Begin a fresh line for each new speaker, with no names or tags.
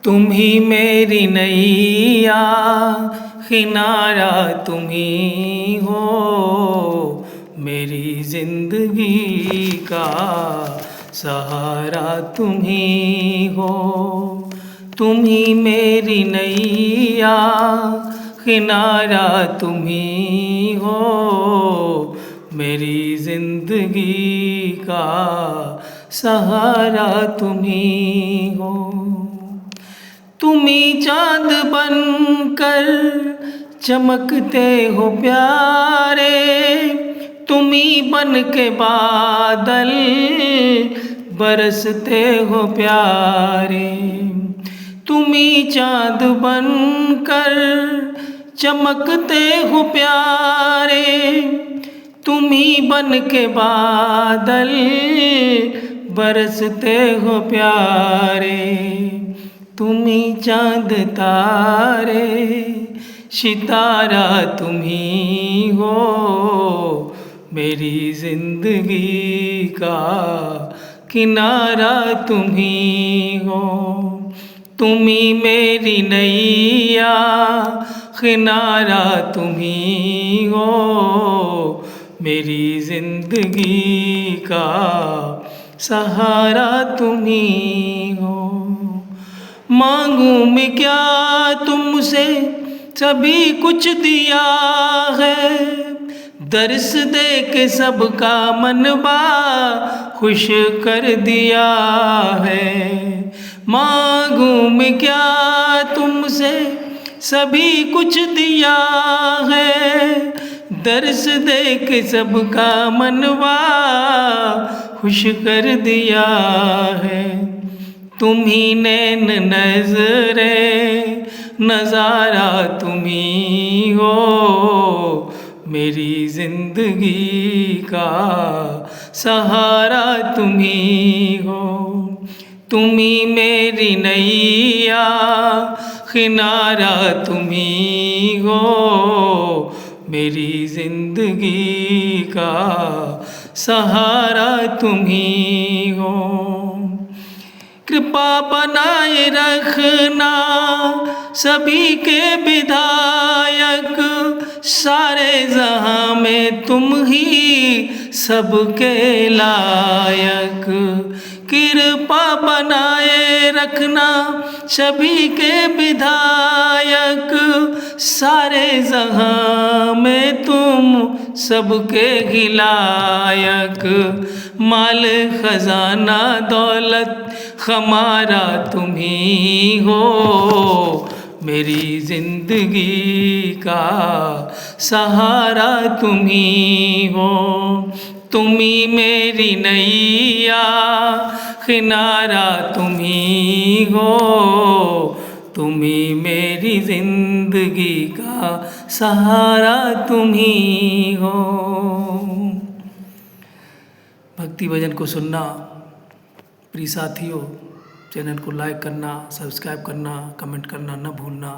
तुम ही मेरी नैया, किनारा तुम ही हो, मेरी जिंदगी का सहारा तुम ही हो। तुम ही मेरी नैया, किनारा तुम ही हो, मेरी जिंदगी का सहारा तुम ही हो। तुम ही चाँद बनकर चमकते हो प्यारे, तुम ही बन के बादल बरसते हो प्यारे। तुम ही चाँद बनकर चमकते हो प्यारे, तुम ही बन के बादल बरसते हो प्यारे। तुम ही चाँद तारे सितारा तुम ही हो, मेरी जिंदगी का किनारा तुम ही हो। तुम ही मेरी नैया, किनारा तुम ही हो, मेरी जिंदगी का सहारा तुम ही हो। मांगूं मैं क्या तुमसे, सभी कुछ दिया है, दर्स दे के सबका मनवा खुश कर दिया है। मांगूं मैं क्या तुमसे, सभी कुछ दिया है, दर्स दे के सबका मनवा खुश कर दिया है। तुम ही नैन नजरे नज़ारा तुम ही हो, मेरी जिंदगी का सहारा तुम ही हो। तुम ही मेरी नैया, किनारा तुम ही हो, मेरी जिंदगी का सहारा तुम ही हो। कृपा बनाए रखना सभी के विधायक, सारे जहां में तुम ही सबके लायक। कृपा बनाए रखना सभी के विधायक, सारे जहां में तुम सबके ही लायक। माल खजाना दौलत हमारा तुम ही हो, मेरी जिंदगी का सहारा तुम ही हो। तुम ही मेरी नैया, किनारा तुम ही हो, तुम ही मेरी जिंदगी का सहारा तुम ही हो। भक्ति भजन को सुनना प्रिय साथियों, चैनल को लाइक करना, सब्सक्राइब करना, कमेंट करना न भूलना।